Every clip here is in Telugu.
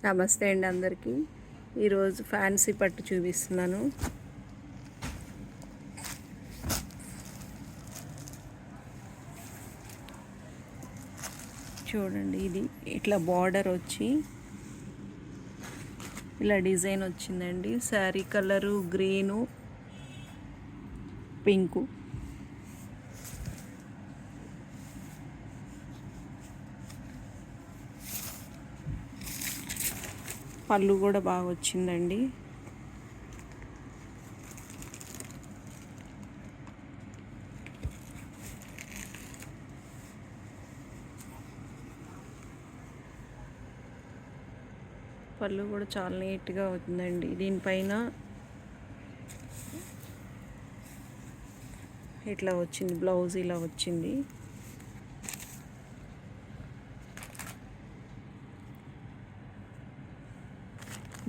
నమస్తే అండి అందరికీ. ఈరోజు ఫ్యాన్సీ పట్టు చూపిస్తున్నాను. చూడండి, ఇది ఇట్లా బార్డర్ వచ్చి ఇలా డిజైన్ వచ్చిందండి. Sari colour green, pink. పళ్ళు కూడా బాగా వచ్చిందండి. పళ్ళు కూడా చాలా నీట్గా ఉందండి. దీనిపైన ఇట్లా వచ్చింది, బ్లౌజ్ ఇలా వచ్చింది.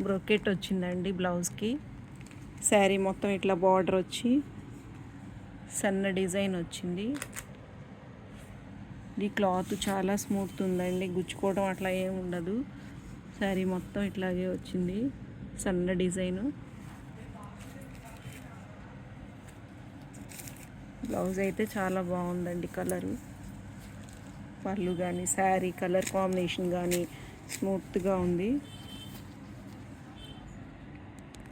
బ్రోకెట్ వచ్చిందండి బ్లౌజ్కి. శారీ మొత్తం ఇట్లా బార్డర్ వచ్చి సన్న డిజైన్ వచ్చింది. ఈ క్లాత్ చాలా స్మూత్ ఉందండి, గుచ్చుకోవడం అట్లా ఏమి ఉండదు. శారీ మొత్తం ఇట్లాగే వచ్చింది, సన్న డిజైను. బ్లౌజ్ అయితే చాలా బాగుందండి. కలరు, పళ్ళు కానీ శారీ కలర్ కాంబినేషన్ కానీ స్మూత్గా ఉంది.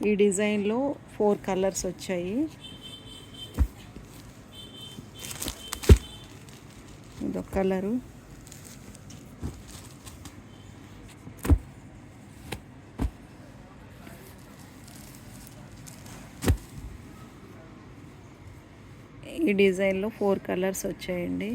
ఈ డిజైన్లో 4 కలర్స్ వచ్చాయి. ఇదొక కలరు, ఈ డిజైన్లో 4 కలర్స్ వచ్చాయండి.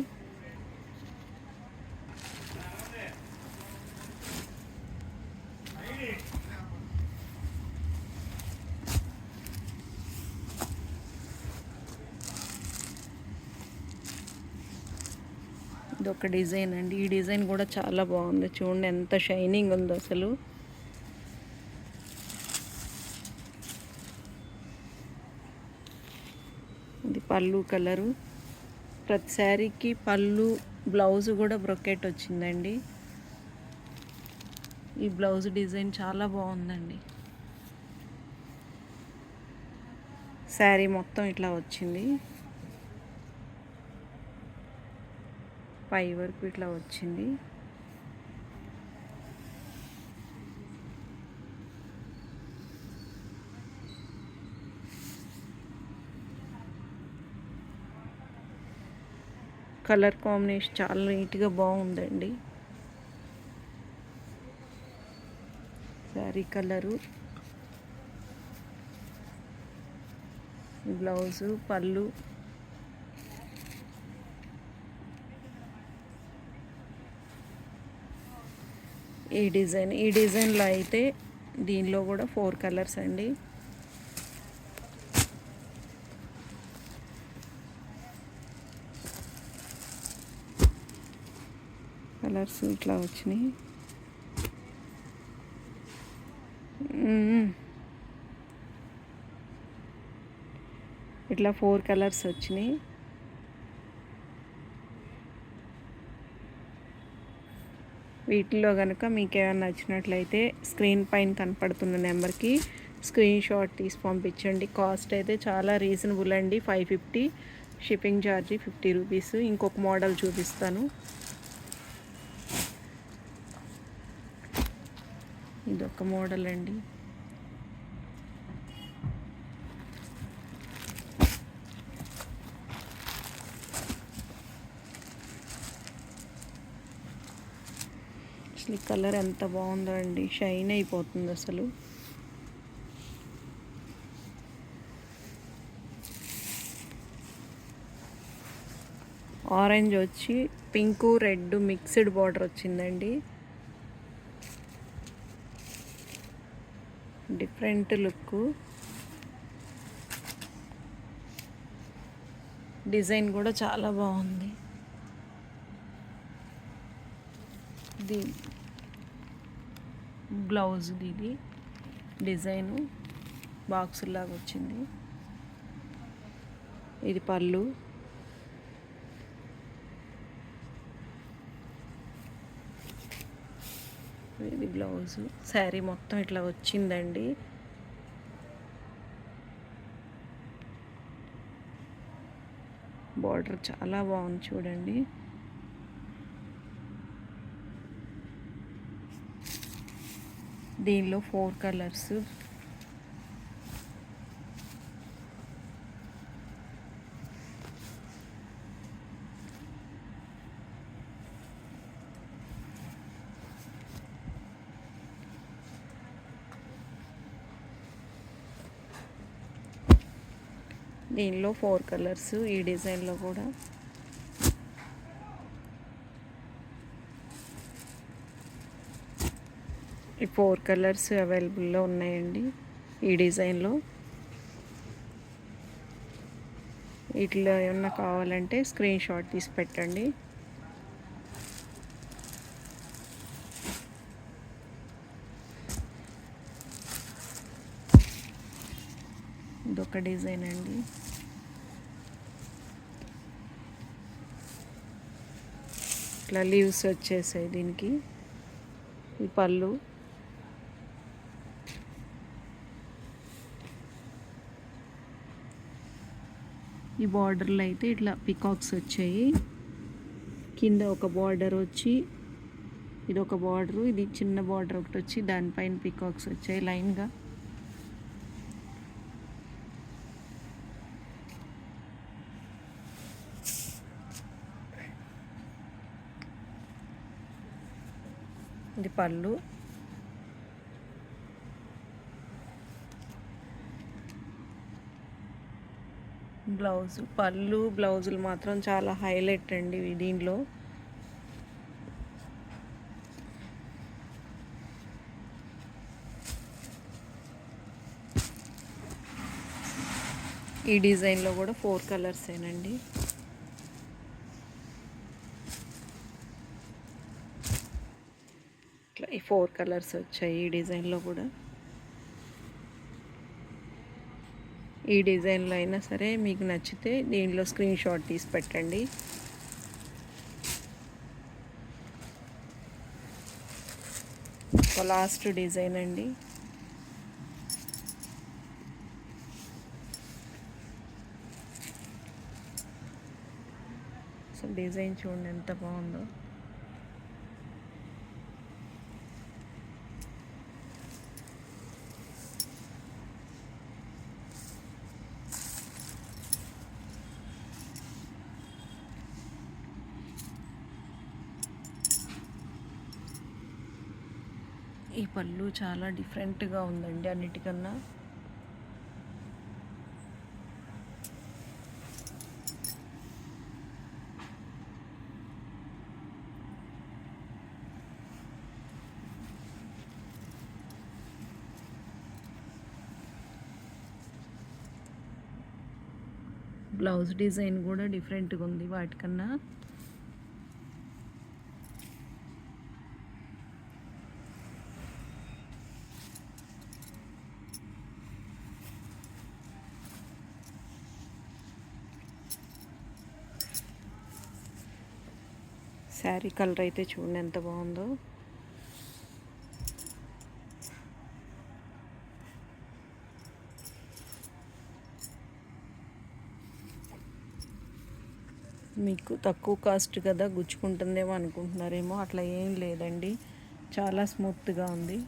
ఇదొక డిజైన్ అండి. ఈ డిజైన్ కూడా చాలా బాగుంది. చూడండి ఎంత షైనింగ్ ఉందో అసలు. ఇది పళ్ళు కలరు. ప్రతి శారీకి పళ్ళు, బ్లౌజ్ కూడా బ్రొకెట్ వచ్చిందండి. ఈ బ్లౌజ్ డిజైన్ చాలా బాగుందండి. శారీ మొత్తం ఇట్లా వచ్చింది, పై వరకు ఇట్లా వచ్చింది. కలర్ కాంబినేషన్ చాలా నీట్గా బాగుందండి. శారీ కలరు, బ్లౌజు, పళ్ళు. ఈ డిజైన్లో అయితే దీనిలో కూడా 4 కలర్స్ అండి. కలర్స్ ఇట్లా వచ్చినాయి. ఇట్లా 4 కలర్స్ వచ్చినాయి. వీటిలో కనుక మీకు ఏమైనా నచ్చినట్లయితే స్క్రీన్ పైన కనపడుతున్న నెంబర్కి స్క్రీన్ షాట్ తీసి పంపించండి. కాస్ట్ అయితే చాలా రీజనబుల్ అండి, 550. Shipping charge 50 rupees. ఇంకొక మోడల్ చూపిస్తాను. ఇదొక మోడల్ అండి. అసలు కలర్ ఎంత బాగుందో అండి, షైన్ అయిపోతుంది అసలు. ఆరెంజ్ వచ్చి పింకు, రెడ్ మిక్స్డ్ బార్డర్ వచ్చిందండి. Different look. డిజైన్ కూడా చాలా బాగుంది. ఇది బ్లౌజ్, ఇది డిజైను బాక్స్ లాగా వచ్చింది. ఇది పళ్ళు. ఇది బ్లౌజు. శారీ మొత్తం ఇట్లా వచ్చిందండి. బార్డర్ చాలా బాగుంది చూడండి. దీనిలో 4 కలర్స్. దీనిలో 4 కలర్స్. ఈ డిజైన్లో కూడా ఈ 4 కలర్స్ అవైలబుల్లో ఉన్నాయండి ఈ డిజైన్లో. వీటిలో ఏమన్నా కావాలంటే స్క్రీన్ షాట్ తీసి పెట్టండి. ఇదొక డిజైన్ అండి. ఇట్లా లీవ్స్ వచ్చేసాయి దీనికి. ఈ పళ్ళు. ఈ బార్డర్లో అయితే ఇట్లా పికాక్స్ వచ్చాయి. కింద ఒక బార్డర్ వచ్చి, ఇది ఒక బార్డరు, ఇది చిన్న బార్డర్ ఒకటి వచ్చి దానిపైన పికాక్స్ వచ్చాయి లైన్గా. ఇది పళ్ళు. బ్లౌజు. పళ్ళు బ్లౌజులు మాత్రం చాలా హైలైట్ అండి దీనిలో. ఈ డిజైన్లో కూడా 4 కలర్సేనండి. ఇట్లా ఈ 4 కలర్స్ వచ్చాయి ఈ డిజైన్లో కూడా. ఈ డిజైన్లో అయినా సరే మీకు నచ్చితే దీనిలో స్క్రీన్ షాట్ తీసి పెట్టండి. లాస్ట్ డిజైన్ అండి. అసలు డిజైన్ చూడండి ఎంత బాగుందో. ఈ పళ్ళు చాలా డిఫరెంట్గా ఉందండి అన్నిటికన్నా. బ్లౌజ్ డిజైన్ కూడా డిఫరెంట్గా ఉంది వాటికన్నా. శారీ కలర్ అయితే చూడండి ఎంత బాగుందో. మీకు తక్కువ కాస్ట్ కదా గుచ్చుకుంటుందేమో అనుకుంటున్నారేమో, అట్లా ఏం లేదండి, చాలా స్మూత్గా ఉంది.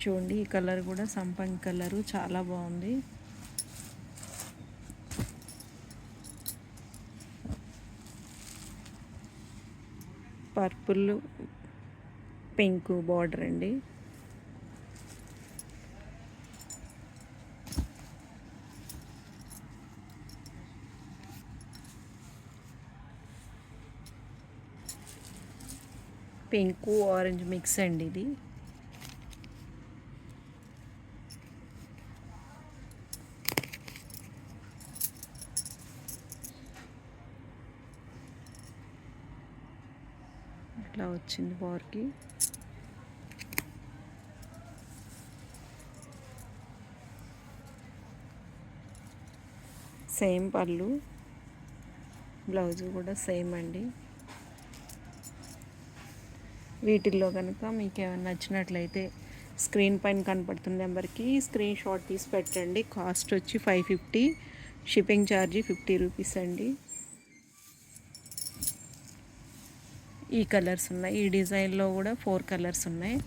చూడండి ఈ కలర్ కూడా సంపంగి కలరు చాలా బాగుంది. పర్పుల్ పింక్ బార్డర్ అండి. పింక్ ఆరెంజ్ మిక్స్ అండి ఇది. ఇట్లా వచ్చింది వార్కి. సేమ్ పళ్ళు, బ్లౌజ్ కూడా సేమ్ అండి. వీటిల్లో కనుక మీకు ఏమైనా నచ్చినట్లయితే స్క్రీన్ పైన కనపడుతున్న నెంబర్కి స్క్రీన్ షాట్ తీసి పెట్టండి. కాస్ట్ వచ్చి 550, షిప్పింగ్ ఛార్జీ 50 రూపీస్ అండి. ఈ కలర్స్ ఉన్నాయి, ఈ డిజైన్లో కూడా 4 కలర్స్ ఉన్నాయి.